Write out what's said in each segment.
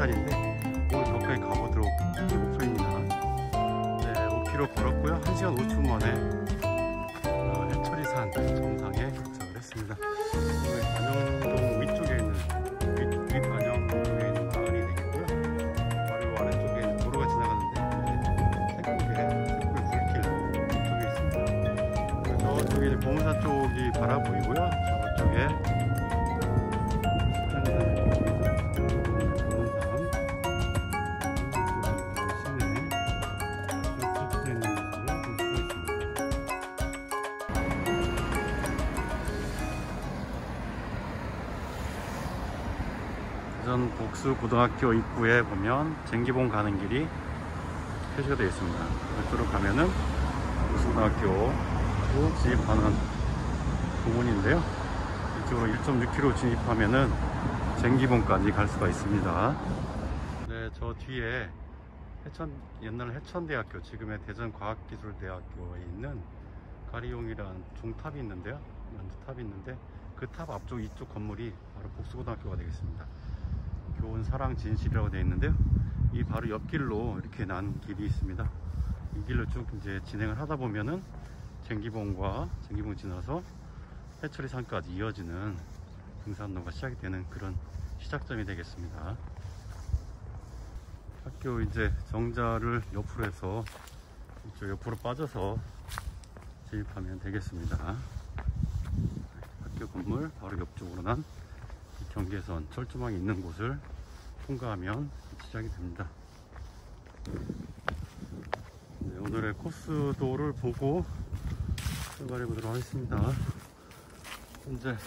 해처리산인데 오늘 가까이 가보도록 목표입니다. 네, 5km 걸었고요. 1시간 5분 만에 해처리산 정상에 도착을 했습니다. 오늘 관영동 위쪽에 있는 윗관영 쪽에 있는 마을이 되겠고요. 바로 아래쪽에 있는 도로가 지나가는데 태국의 불길 쪽에 있습니다. 저쪽에 이제 봉사 쪽이 바라 보이고요. 저쪽에 대전 복수고등학교 입구에 보면 쟁기봉 가는 길이 표시가 되어 있습니다. 이쪽으로 가면은 복수고등학교 진입하는 부분인데요. 이쪽으로 1.6km 진입하면은 쟁기봉까지 갈 수가 있습니다. 네, 저 뒤에 옛날 해천대학교, 지금의 대전과학기술대학교에 있는 가리용이라는 종탑이 있는데요. 연두탑이 있는데 그 탑 앞쪽 이쪽 건물이 바로 복수고등학교가 되겠습니다. 교원 사랑 진실이라고 되어 있는데요. 이 바로 옆길로 이렇게 난 길이 있습니다. 이 길로 쭉 이제 진행을 하다 보면은 쟁기봉 지나서 해처리산까지 이어지는 등산로가 시작이 되는 그런 시작점이 되겠습니다. 학교 이제 정자를 옆으로 해서 이쪽 옆으로 빠져서 진입하면 되겠습니다. 학교 건물 바로 옆쪽으로 난 경계선 철조망이 있는 곳을 통과하면 시작이 됩니다. 네, 오늘의 코스도를 보고 출발해 보도록 하겠습니다. 현재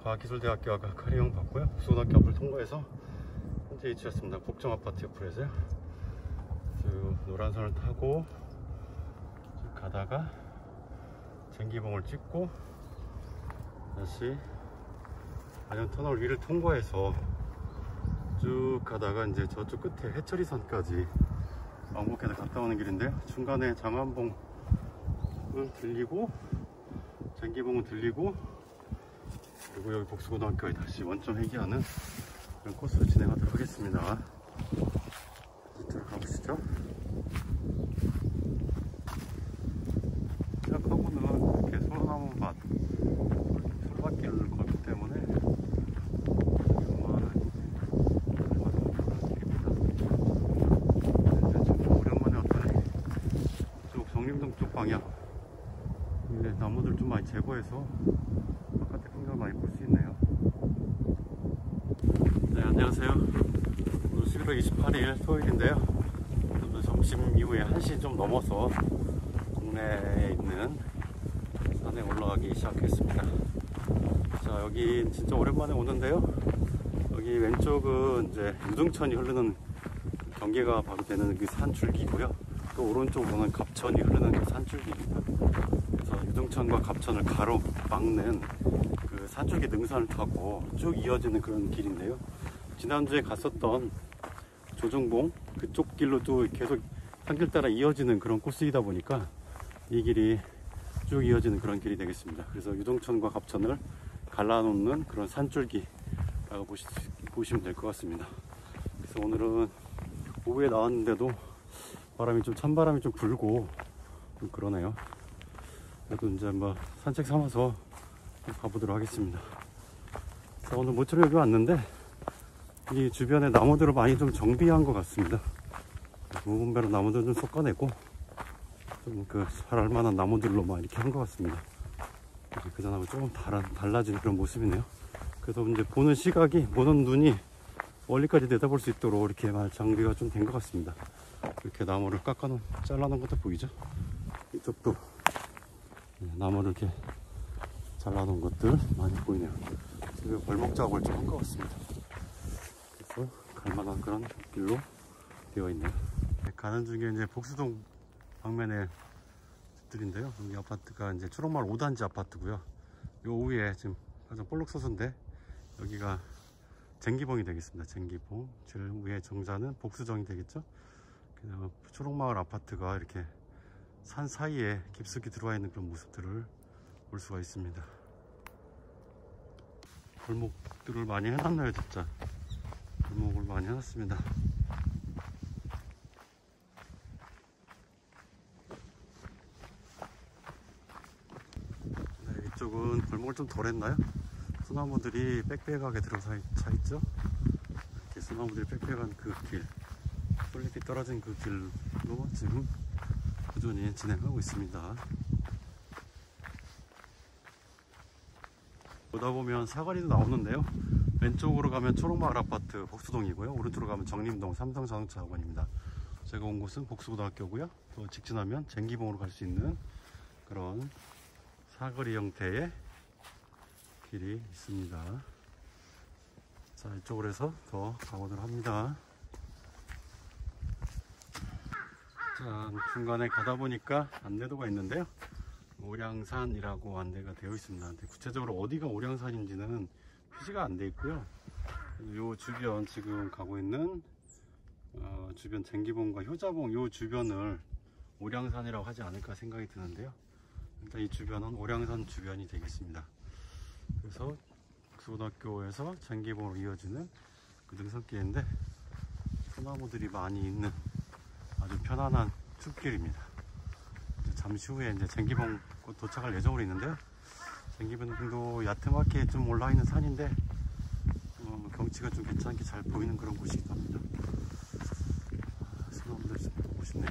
과학기술대학교 아까 카리용 봤고요. 복수고등학교 앞을 통과해서 현재 위치했습니다. 복정아파트 옆으로서요. 쭉 노란선을 타고 쭉 가다가 쟁기봉을 찍고 다시 안양터널 위를 통과해서 쭉 가다가 이제 저쪽 끝에 해처리산까지 왕복해서 갔다 오는 길인데요. 중간에 장안봉을 들리고 쟁기봉을 들리고 그리고 여기 복수고등학교에 다시 원점 회귀하는 그런 코스를 진행하도록 하겠습니다. 이쪽으로 가보시죠. 시작하고는 이렇게 소나무 밭, 솔밭길을 걷기 때문에 오랜만에 왔더니 이쪽 정림동 쪽 방향 나무들 좀 많이 제거해서 바깥에 풍경을 많이 볼 수 있네요. 네, 안녕하세요. 오늘 11월 28일 토요일인데요. 오늘 점심 이후에 1시 좀 넘어서 동네에 있는 산에 올라가기 시작했습니다. 자, 여기 진짜 오랜만에 오는데요. 여기 왼쪽은 이제 유등천이 흐르는 경계가 바로 되는 그 산줄기고요. 또 오른쪽으로는 갑천이 흐르는 그 산줄기입니다. 그래서 유등천과 갑천을 가로막는 그 산줄기 능선을 타고 쭉 이어지는 그런 길인데요. 지난주에 갔었던 조정봉 그쪽 길로 또 계속 산길 따라 이어지는 그런 코스이다 보니까 이 길이 쭉 이어지는 그런 길이 되겠습니다. 그래서 유등천과 갑천을 갈라놓는 그런 산줄기라고 보시면 될 것 같습니다. 그래서 오늘은 오후에 나왔는데도 찬바람이 좀 불고 좀 그러네요. 그래도 이제 뭐 산책 삼아서 가보도록 하겠습니다. 그래서 오늘 모처럼 여기 왔는데 이 주변에 나무들을 많이 좀 정비한 것 같습니다. 무분배로 나무들 좀 솎아내고 좀 그 자랄 만한 나무들로만 이렇게 한 것 같습니다. 그전하고 조금 달라진 그런 모습이네요. 그래서 이제 보는 시각이, 보는 눈이 멀리까지 내다볼 수 있도록 이렇게 장비가 좀 된 것 같습니다. 이렇게 나무를 잘라놓은 것도 보이죠? 이쪽도 나무를 이렇게 잘라놓은 것들 많이 보이네요. 지금 벌목 작업을 좀 한 것 같습니다. 그래서 갈만한 그런 길로 되어 있네요. 가는 중에 이제 복수동 방면에 집들인데요. 여기 아파트가 이제 초록마을 5단지 아파트고요. 요 위에 지금 가장 볼록 서서인데 여기가 쟁기봉이 되겠습니다. 쟁기봉. 제일 위에 정자는 복수정이 되겠죠. 그냥 초록마을 아파트가 이렇게 산 사이에 깊숙이 들어와 있는 그런 모습들을 볼 수가 있습니다. 골목들을 많이 해놨네요, 진짜. 골목을 많이 해놨습니다. 네, 이쪽은 골목을 좀 덜 했나요? 소나무들이 빽빽하게 들어차 있죠? 이렇게 소나무들이 빽빽한 그 길, 솔잎이 떨어진 그 길로 지금 꾸준히 진행하고 있습니다. 보다 보면 사거리도 나오는데요. 왼쪽으로 가면 초록마을 아파트 복수동이고요. 오른쪽으로 가면 정림동 삼성자동차학원입니다. 제가 온 곳은 복수고등학교고요. 또 직진하면 쟁기봉으로 갈 수 있는 그런 사거리 형태의 길이 있습니다. 자, 이쪽으로 해서 더 가보도록 합니다. 자, 중간에 가다 보니까 안내도가 있는데요. 오량산이라고 안내가 되어 있습니다. 근데 구체적으로 어디가 오량산인지는 표시가 안 되어 있고요. 요 주변 지금 가고 있는 주변 쟁기봉과 효자봉 요 주변을 오량산이라고 하지 않을까 생각이 드는데요. 일단 이 주변은 오량산 주변이 되겠습니다. 그래서 복수고등학교에서 쟁기봉으로 이어지는 그 능선길인데 소나무들이 많이 있는 아주 편안한 숲길입니다. 잠시 후에 이제 쟁기봉 곧 도착할 예정으로 있는데요. 쟁기봉도 얕음하게 좀 올라있는 산인데 경치가 좀 괜찮게 잘 보이는 그런 곳이기도 합니다. 소나무들 좀 보고 싶네요.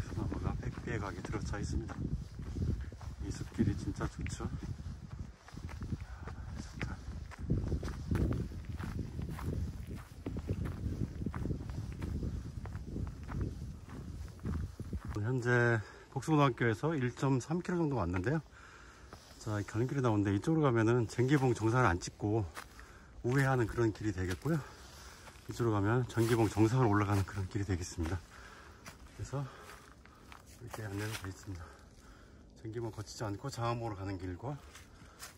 소나무가 빽빽하게 들어차 있습니다. 이 숲길이 진짜 좋죠. 현재 복수고등학교에서 1.3km 정도 왔는데요. 자, 가는 길이 나오는데 이쪽으로 가면은 쟁기봉 정상을 안 찍고 우회하는 그런 길이 되겠고요. 이쪽으로 가면 쟁기봉 정상을 올라가는 그런 길이 되겠습니다. 그래서 이렇게 안내가 되어 있습니다. 쟁기봉 거치지 않고 장암봉으로 가는 길과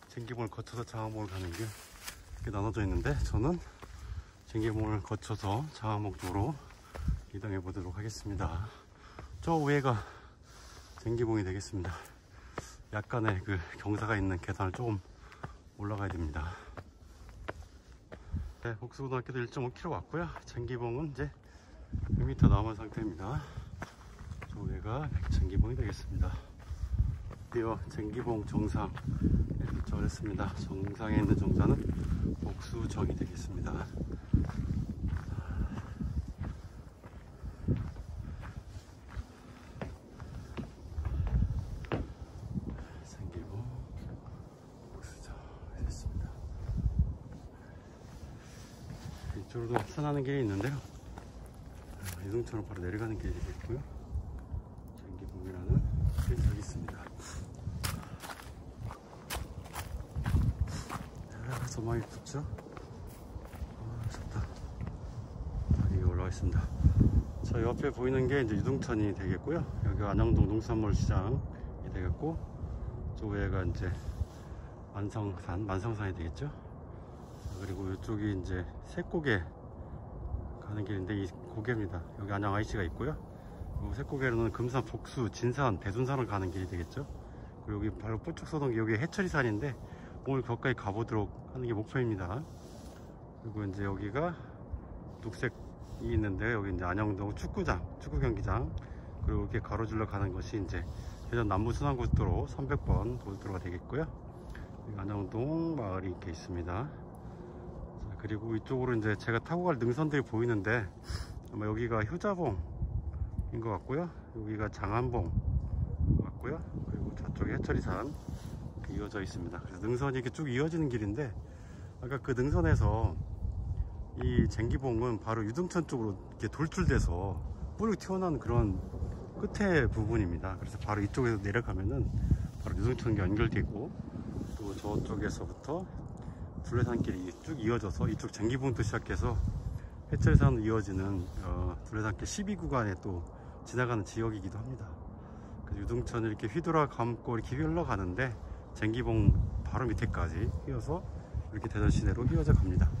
쟁기봉을 거쳐서 장암봉으로 가는 길 이렇게 나눠져 있는데 저는 쟁기봉을 거쳐서 장암봉 쪽으로 이동해 보도록 하겠습니다. 저 위에가 쟁기봉이 되겠습니다. 약간의 그 경사가 있는 계단을 조금 올라가야 됩니다. 네, 복수고등학교도 1.5km 왔고요. 쟁기봉은 이제 100m 남은 상태입니다. 저 위에가 쟁기봉이 되겠습니다. 드디어 쟁기봉 정상에 도착을 했습니다. 정상에 있는 정자는 복수정이 되겠습니다. 이쪽으로도 산하는 길이 있는데요. 이동천으로 바로 내려가는 길이 있고요. 쟁기봉이라는 길이 여기 있습니다. 조망이 좋죠? 좋다. 다리에 올라와 있습니다. 자, 옆에 보이는 게 이제 유동천이 되겠고요. 여기 안양동 농산물 시장이 되겠고, 저 위에가 이제 만성산이 되겠죠. 그리고 이쪽이 이제 새고개 가는 길인데 이 고개입니다. 여기 안양 IC가 있고요. 그리고 새고개로는 금산, 복수, 진산, 대둔산을 가는 길이 되겠죠. 그리고 여기 바로 뽀쭉 서던 게 여기 해철이산인데 오늘 거기까지 가보도록 하는 게 목표입니다. 그리고 이제 여기가 녹색이 있는데 여기 이제 안양동 축구 경기장 그리고 이렇게 가로질러 가는 것이 이제 대전 남부순환고속도로 300번 고속도로가 되겠고요. 여기 안양동 마을이 이렇게 있습니다. 그리고 이쪽으로 이제 제가 타고 갈 능선들이 보이는데 아마 여기가 효자봉인 것 같고요. 여기가 장암봉 같고요. 그리고 저쪽에 해철이산 이어져 있습니다. 그래서 능선이 이렇게 쭉 이어지는 길인데 아까 그 능선에서 이 쟁기봉은 바로 유등천 쪽으로 이렇게 돌출돼서 뿌리 튀어나온 그런 끝에 부분입니다. 그래서 바로 이쪽에서 내려가면은 바로 유등천이 연결되고 또 저쪽에서부터 둘레산길이 쭉 이어져서 이쪽 쟁기봉부터 시작해서 해철산으로 이어지는 둘레산길 12구간에 또 지나가는 지역이기도 합니다. 그래서 유등천을 이렇게 휘돌아 감고 이렇게 흘러가는데 쟁기봉 바로 밑에까지 휘어서 이렇게 대전 시내로 휘어져 갑니다.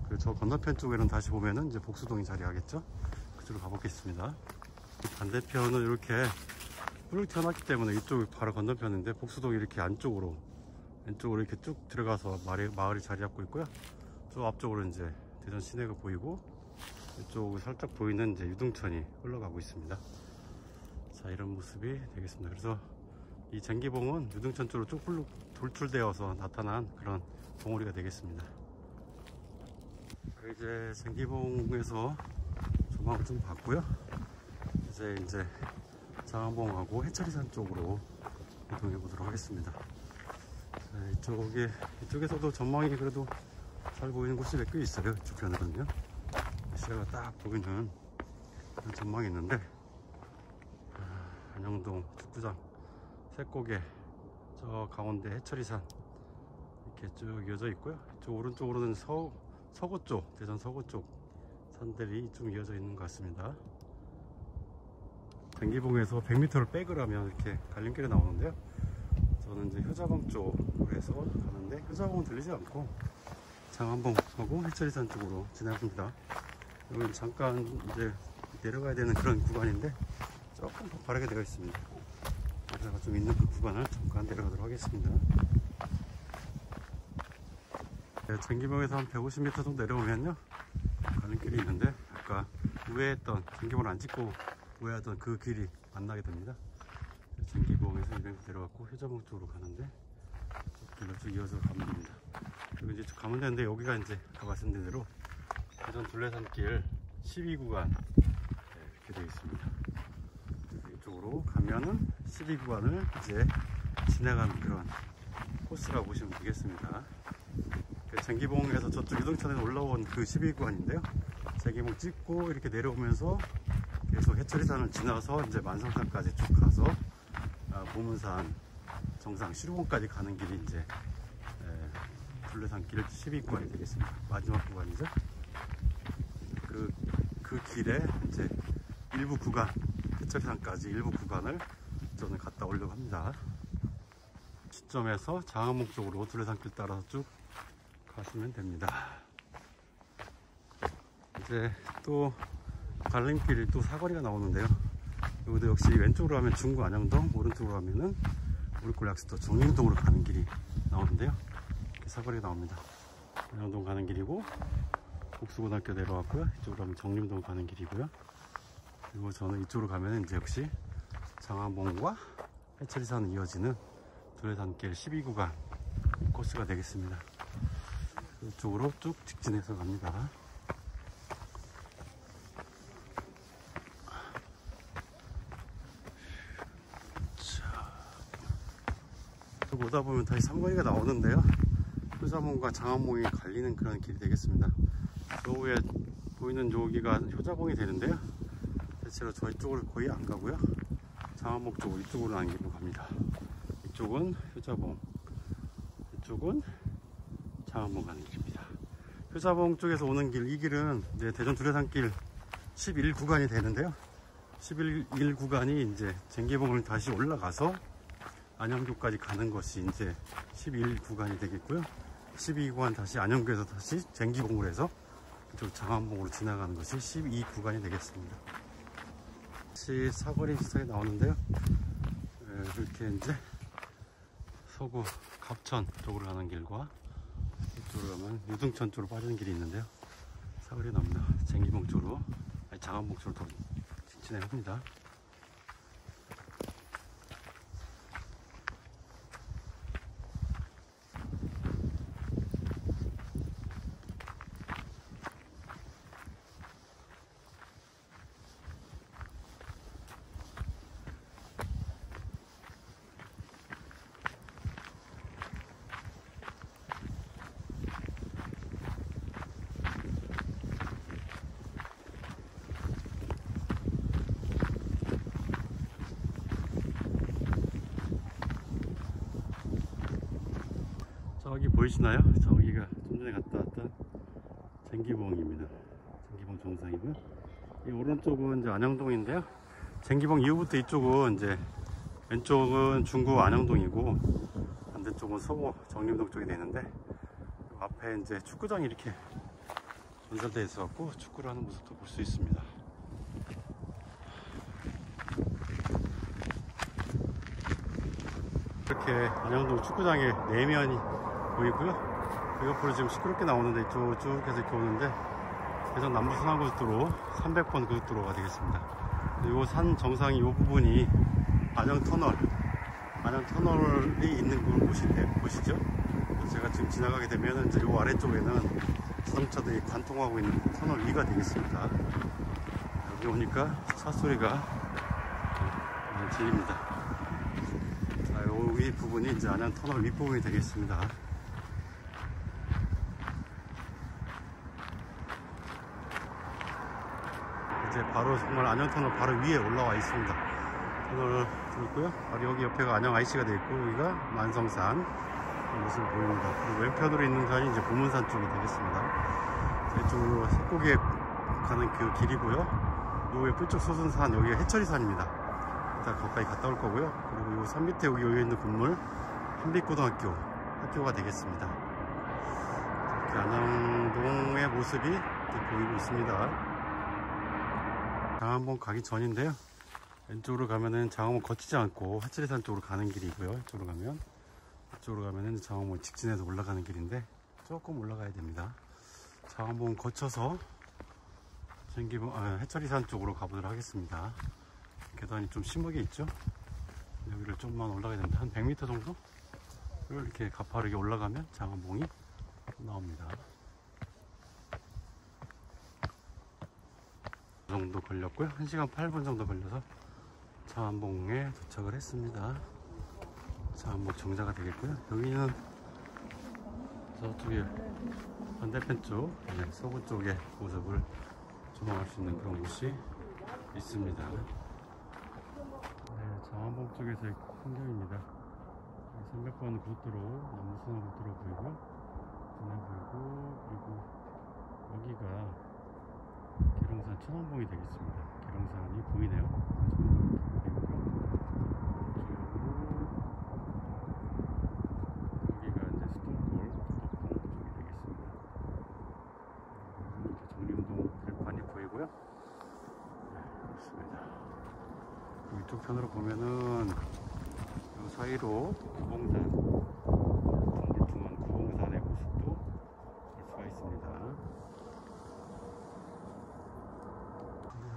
그리고 저 건너편 쪽에는 다시 보면은 이제 복수동이 자리하겠죠. 그쪽으로 가보겠습니다. 반대편은 이렇게 뿔을 튀어놨기 때문에 이쪽이 바로 건너편인데, 복수동이 이렇게 안쪽으로 왼쪽으로 이렇게 쭉 들어가서 마을이 자리 잡고 있고요. 저 앞쪽으로 이제 대전 시내가 보이고, 이쪽으로 살짝 보이는 이제 유등천이 흘러가고 있습니다. 자, 이런 모습이 되겠습니다. 그래서 이 쟁기봉은 유등천 쪽으로 쭉 돌출되어서 나타난 그런 봉우리가 되겠습니다. 이제 쟁기봉에서 조망을 좀 봤고요. 이제 장안봉하고 해철이산 쪽으로 이동해 보도록 하겠습니다. 자, 이쪽에서도 전망이 그래도 잘 보이는 곳이 몇 개 있어요. 이쪽 편으로는요. 시야가 딱 보이는 그런 전망이 있는데, 안영동 축구장 새곡에 저 가운데 해철이산 이렇게 쭉 이어져 있고요. 이쪽 오른쪽으로는 서구 쪽, 대전 서구 쪽 산들이 좀 이어져 있는 것 같습니다. 쟁기봉에서 100m를 백을 하면 이렇게 갈림길이 나오는데요. 저는 이제 효자봉 쪽으로 해서 가는데, 효자봉은 들리지 않고 장안봉하고 해철이산 쪽으로 지나갑니다. 여기 잠깐 이제 내려가야 되는 그런 구간인데 조금 가파르게 되어 있습니다. 여자가 좀 있는 그 구간을 잠깐 내려가도록 하겠습니다. 네, 쟁기봉에서 한 150m 정도 내려오면요, 갈림길이 있는데, 아까 우회했던, 쟁기봉을 안 찍고 우회하던 그 길이 만나게 됩니다. 쟁기봉에서 200m 내려갔고 효자봉 쪽으로 가는데, 길로 쭉 이어서 가면 됩니다. 그리고 이제 쭉 가면 되는데, 여기가 이제 아까 말씀드린 대로 대전 둘레산길 12구간 이렇게 되어 있습니다. 이쪽으로 가면은 12구간을 이제 지나가는 그런 코스라고 보시면 되겠습니다. 쟁기봉에서 저쪽 유등천에서 올라온 그 12구간인데요. 쟁기봉 찍고 이렇게 내려오면서 계속 해철이산을 지나서 이제 만성산까지 쭉 가서 보문산 정상 시루봉까지 가는 길이 이제 둘레산길 12구간이 되겠습니다. 마지막 구간이죠. 그 길에 이제 일부 구간, 해철이산까지 일부 구간을 저는 갔다 오려고 합니다. 시점에서 장안봉 쪽으로 둘레산길 따라서 쭉 가시면 됩니다. 이제 또 갈림길이 또 사거리가 나오는데요. 여기도 역시 왼쪽으로 가면 중구 안영동, 오른쪽으로 가면은 우리골 약수터 정림동으로 가는 길이 나오는데요. 이렇게 사거리가 나옵니다. 안영동 가는 길이고, 복수고등학교 내려왔고요. 이쪽으로 가면 정림동 가는 길이고요. 그리고 저는 이쪽으로 가면 이제 역시 장안봉과 해철이산 이어지는 둘레산길 12구간 코스가 되겠습니다. 이쪽으로 쭉 직진해서 갑니다. 오다 보면 다시 삼거리가 나오는데요. 효자봉과 장안봉이 갈리는 그런 길이 되겠습니다. 저 위에 보이는 여기가 효자봉이 되는데요. 대체로 저희 쪽으로 거의 안 가고요. 장안봉 쪽으로 이쪽으로 가는 길로 갑니다. 이쪽은 효자봉, 이쪽은 장안봉 가는 길입니다. 효자봉 쪽에서 오는 길, 이 길은 이제 대전 둘레산길 11구간이 되는데요. 11구간이 이제 쟁기봉을 다시 올라가서 안영교까지 가는 것이 이제 11구간이 되겠고요. 12구간 다시 안영교에서 다시 쟁기봉으로 해서 이쪽 장안봉으로 지나가는 것이 12구간이 되겠습니다. 다시 사거리 비슷하게 나오는데요. 이렇게 이제 서구 갑천 쪽으로 가는 길과 이쪽으로 가면 유등천 쪽으로 빠지는 길이 있는데요. 사거리 나옵니다. 쟁기봉 쪽으로, 아니 장안봉 쪽으로 더 진진해 합니다. 저기 보이시나요? 저기가 좀 전에 갔다 왔던 쟁기봉입니다. 쟁기봉 정상이고요. 이 오른쪽은 이제 안영동인데요. 쟁기봉 이후부터 이쪽은 이제 왼쪽은 중구 안영동이고 반대쪽은 서구 정림동 쪽이 되는데, 앞에 이제 축구장이 이렇게 건설되어 있어갖고 축구를 하는 모습도 볼 수 있습니다. 이렇게 안양동 축구장의 내면이 보이고요. 그 옆으로 지금 시끄럽게 나오는데 이쪽 쭉 해서 이렇게 오는데 대전 남부순환고속도로 300번 고속도로가 되겠습니다. 이 산 정상이 이 부분이 안양터널이 있는 곳인데 보시죠. 제가 지금 지나가게 되면 이제 이 아래쪽에는 자동차들이 관통하고 있는 터널 위가 되겠습니다. 여기 오니까 차 소리가 들립니다. 자, 이 부분이 이제 안양터널 윗부분이 되겠습니다. 이제 바로 정말 안양터널 바로 위에 올라와 있습니다. 터널 있고요. 바로 여기 옆에가 안양 IC가 되어 있고 여기가 만성산 모습이 보입니다. 그리고 왼편으로 있는 산이 이제 보문산 쪽이 되겠습니다. 이쪽으로 석고개 가는 그 길이고요. 요 옆쪽 소순산 여기가 해철이산입니다. 이따 가까이 갔다 올 거고요. 그리고 요 산 밑에 여기 있는 건물 한빛고등학교 학교가 되겠습니다. 이렇게 안양동의 모습이 이렇게 보이고 있습니다. 장안봉 가기 전인데요. 왼쪽으로 가면은 장안봉 거치지 않고 해철이산 쪽으로 가는 길이고요. 이쪽으로 가면은 장안봉 직진해서 올라가는 길인데 조금 올라가야 됩니다. 장안봉 거쳐서 해철이산 쪽으로 가보도록 하겠습니다. 계단이 좀 심하게 있죠. 여기를 좀만 올라가야 됩니다. 한 100m 정도 이렇게 가파르게 올라가면 장안봉이 나옵니다. 그 정도 걸렸고요. 1시간 8분 정도 걸려서 장안봉에 도착을 했습니다. 장안봉 정자가 되겠고요. 여기는 저쪽에 반대편 쪽 서구 쪽의 모습을 조망할 수 있는 그런 곳이 있습니다. 장안봉 쪽에서의 풍경입니다. 300번 고속도로 남부순환고속도로 보이고요. 보이고 그리고 여기가 계룡산 천왕봉이 되겠습니다. 계룡산이 보이네요. 여기가 이제 수동골 도덕봉 쪽이 되겠습니다. 정림동 들판이 보이고요. 네, 그렇습니다. 이쪽 편으로 보면은 이 사이로 구봉산, 둥글둥한 구봉산의 모습도 볼 수가 있습니다.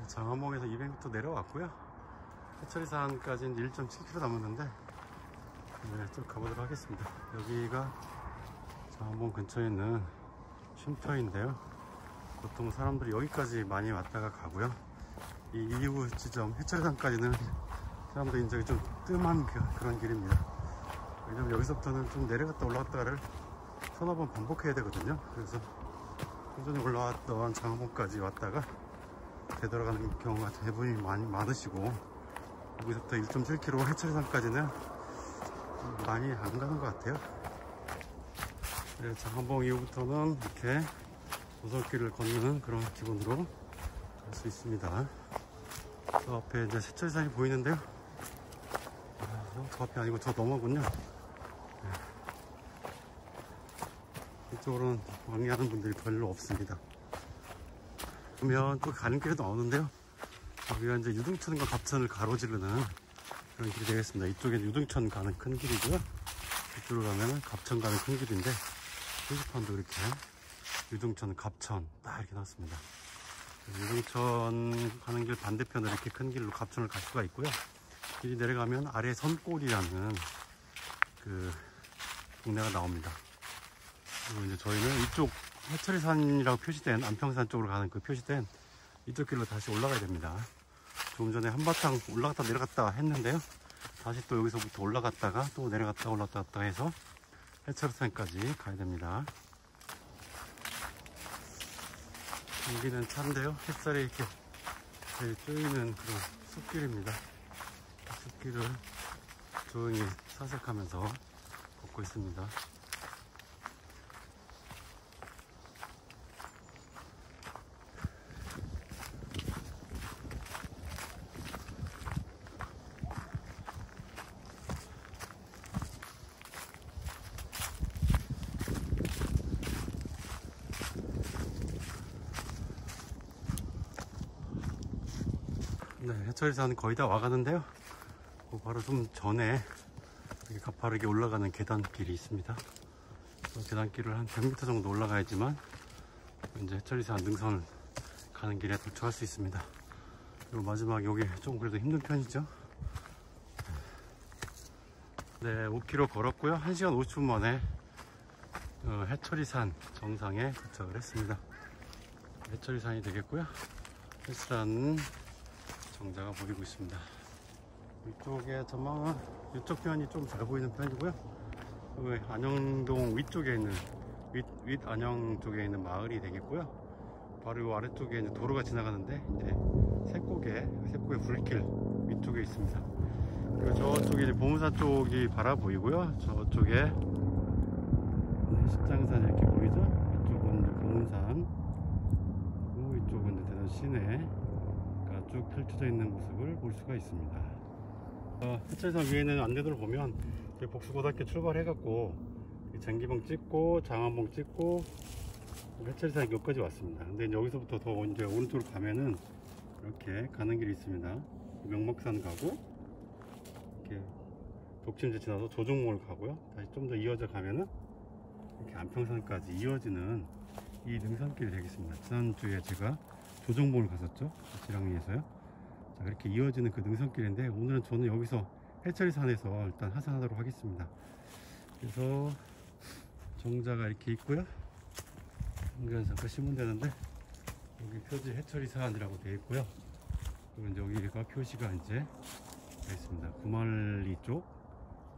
장안봉에서 200m 내려왔고요. 해철이산까지 1.7km 남았는데 좀 가보도록 하겠습니다. 여기가 장안봉 근처에 있는 쉼터인데요. 보통 사람들이 여기까지 많이 왔다가 가고요. 이 이후 지점 해철이산까지는 사람들 인적이 좀 뜸한 그런 길입니다. 왜냐면 여기서부터는 좀 내려갔다 올라갔다를 서너 번 반복해야 되거든요. 그래서 꾸준히 올라왔던 장안봉까지 왔다가 되돌아가는 경우가 대부분 많으시고 여기서부터 1.7km 해철이산까지는 많이 안 가는 것 같아요. 장안봉 이후부터는 이렇게 오솔길을 걷는 그런 기분으로 갈 수 있습니다. 저 앞에 이제 해철이산이 보이는데요. 저 앞이 아니고 저 너머군요. 이쪽으로는 왕래하는 분들이 별로 없습니다. 그러면 또 가는 길에 나오는데요. 여기가 이제 유등천과 갑천을 가로지르는 그런 길이 되겠습니다. 이쪽엔 유등천 가는 큰 길이고요. 이쪽으로 가면은 갑천 가는 큰 길인데 표지판도 이렇게 유등천, 갑천 딱 이렇게 놨습니다. 유등천 가는 길 반대편으로 이렇게 큰 길로 갑천을 갈 수가 있고요. 길이 내려가면 아래 선골이라는 그 동네가 나옵니다. 그리고 이제 저희는 이쪽 해철이산이라고 표시된 안평산 쪽으로 가는 그 표시된 이쪽 길로 다시 올라가야 됩니다. 조금 전에 한바탕 올라갔다 내려갔다 했는데요. 다시 또 여기서부터 올라갔다가 또 내려갔다 올라갔다 해서 해철이산까지 가야 됩니다. 여기는 차인데요. 햇살이 이렇게 쪼이는 그런 숲길입니다. 숲길을 조용히 사색하면서 걷고 있습니다. 네, 해철이산 거의 다 와가는데요. 바로 좀 전에 이렇게 가파르게 올라가는 계단길이 있습니다. 계단길을 한 100m 정도 올라가야지만 이제 해철이산 능선을 가는 길에 도착할 수 있습니다. 그리고 마지막 여기 좀 그래도 힘든 편이죠. 네, 5km 걸었고요. 1시간 50분 만에 해철이산 정상에 도착을 했습니다. 해철이산이 되겠고요. 해철이산 정자가 보이고 있습니다. 위쪽에 전망은 이쪽 편이 좀 잘 보이는 편이고요. 안영동 위쪽에 있는 윗 안영 쪽에 있는 마을이 되겠고요. 바로 이 아래쪽에 이제 도로가 지나가는데 이제 새꼬개 불길 위쪽에 있습니다. 그리고 저쪽에 이제 보문산 쪽이 바라 보이고요. 저쪽에 십장산 이렇게 보이죠? 이쪽은 이제 보문산, 그리고 이쪽은 이제 대전 시내가 쭉 펼쳐져 있는 모습을 볼 수가 있습니다. 해철이산 위에 있는 안내도를 보면 복수고등학교 출발해갖고 쟁기봉 찍고 장안봉 찍고 해철이산 여기까지 왔습니다. 근데 여기서부터 더 이제 오른쪽으로 가면은 이렇게 가는 길이 있습니다. 명목산 가고 이렇게 독침제 지나서 조종목을 가고요. 다시 좀 더 이어져 가면은 이렇게 안평산까지 이어지는 이 능선길이 되겠습니다. 지난주에 제가 조종목을 갔었죠. 지랑리에서요. 자, 이렇게 이어지는 그 능선길인데 오늘은 저는 여기서 해철이산에서 일단 하산하도록 하겠습니다. 그래서 정자가 이렇게 있고요. 여기는 잠깐 심으면 되는데 여기 표지 해철이산이라고 되어 있고요. 그리고 이제 여기가 표시가 이제 되어 있습니다. 구말리 쪽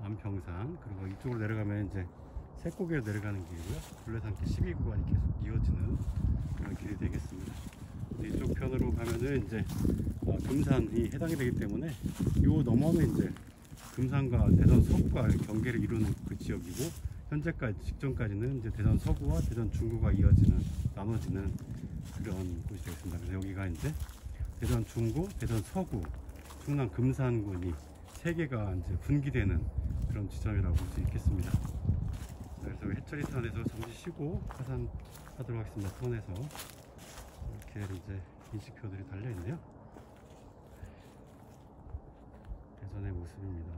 안평산, 그리고 이쪽으로 내려가면 이제 새꼬개로 내려가는 길이고요. 둘레산길 12구간이 계속 이어지는 그런 길이 되겠습니다. 이쪽 편으로 가면은 이제 금산이 해당이 되기 때문에 요 넘어는 이제 금산과 대전 서구가 경계를 이루는 그 지역이고, 현재까지 직전까지는 이제 대전 서구와 대전 중구가 나눠지는 그런 곳이 되겠습니다. 그래서 여기가 이제 대전 중구, 대전 서구, 충남 금산군이 세 개가 이제 분기되는 그런 지점이라고 볼 수 있겠습니다. 그래서 해철이산에서 잠시 쉬고 하산하도록 하겠습니다. 턴에서 이렇게 이제 인식표들이 달려 있네요. 대전의 모습입니다.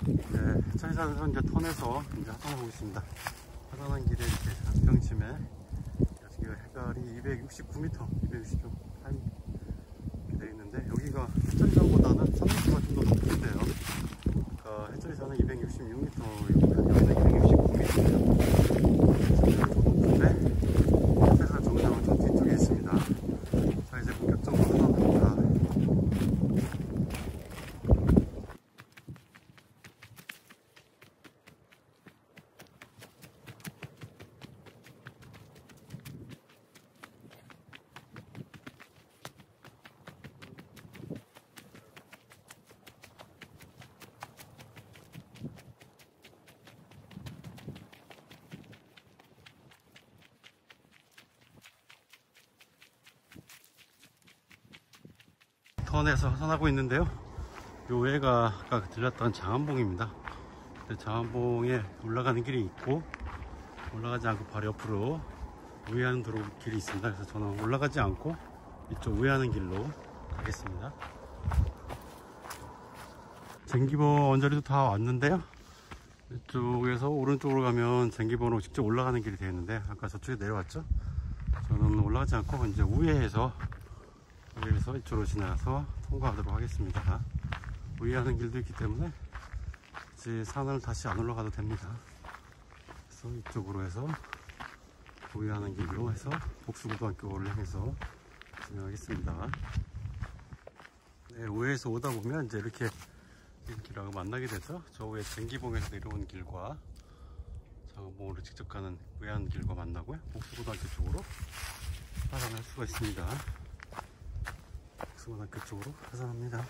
네, 해철이산에서 이제 턴에서 이제 하산하고 있습니다. 하산한 길에 이렇게 안평심에 지금 해갈이 269m, 260km 이렇게 되어 있는데, 여기가 해철이산보다는 3m가 좀 더 높은데요. 그러니까 해철이산은 266m이고요. 여기는 269m예요. 높은데 해철이산 정상은 저 뒤쪽에 있습니다. 자, 이제 본격적으로 하산합니다. 턴에서 하산하고 있는데요. 요 외가 아까 들렸던 장안봉입니다. 장안봉에 올라가는 길이 있고, 올라가지 않고 바로 옆으로 우회하는 도로 길이 있습니다. 그래서 저는 올라가지 않고 이쪽 우회하는 길로 가겠습니다. 쟁기봉 언저리도 다 왔는데요. 이쪽에서 오른쪽으로 가면 쟁기봉으로 직접 올라가는 길이 되어 있는데, 아까 저쪽에 내려왔죠. 저는 올라가지 않고 이제 우회해서 이쪽으로 지나서 통과하도록 하겠습니다. 우회하는 길도 있기 때문에 이제 산을 다시 안 올라가도 됩니다. 그래서 이쪽으로 해서 우회하는 길로 해서 복수고등학교를 향해서 진행하겠습니다. 네, 우회해서 오다 보면 이제 이렇게 길하고 만나게 돼서 저 위에 쟁기봉에서 내려온 길과 장안봉으로 직접 가는 우회하는 길과 만나고요. 복수고등학교 쪽으로 하산할 수가 있습니다. 복수고등학교 쪽으로 하산합니다.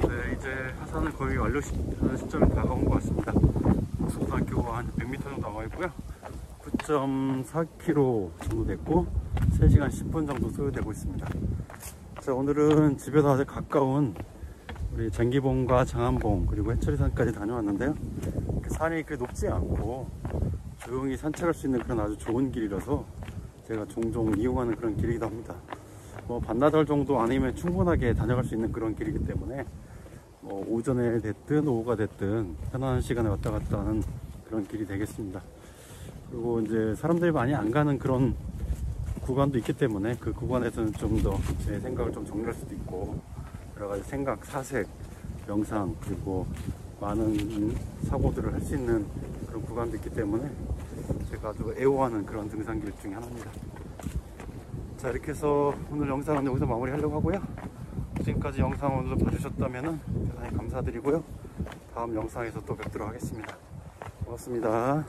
네, 이제 하산을 거의 완료하는 시점에 다가온 것 같습니다. 복수고등학교가 한 100m 정도 남아 있고요. 9.4km 정도 됐고 3시간 10분 정도 소요되고 있습니다. 자, 오늘은 집에서 아주 가까운 우리 쟁기봉과 장안봉 그리고 해철이산까지 다녀왔는데요. 산이 그렇게 높지 않고 조용히 산책할 수 있는 그런 아주 좋은 길이라서 제가 종종 이용하는 그런 길이기도 합니다. 뭐 반나절 정도 아니면 충분하게 다녀갈 수 있는 그런 길이기 때문에 뭐 오전에 됐든 오후가 됐든 편안한 시간에 왔다 갔다 하는 그런 길이 되겠습니다. 그리고 이제 사람들이 많이 안 가는 그런 구간도 있기 때문에 그 구간에서는 좀 더 제 생각을 좀 정리할 수도 있고 여러 가지 생각, 사색, 명상 그리고 많은 사고들을 할 수 있는 그런 구간도 있기 때문에 제가 아주 애호하는 그런 등산길 중에 하나입니다. 자, 이렇게 해서 오늘 영상은 여기서 마무리 하려고 하고요. 지금까지 영상 오늘 봐주셨다면 대단히 감사드리고요. 다음 영상에서 또 뵙도록 하겠습니다. 고맙습니다.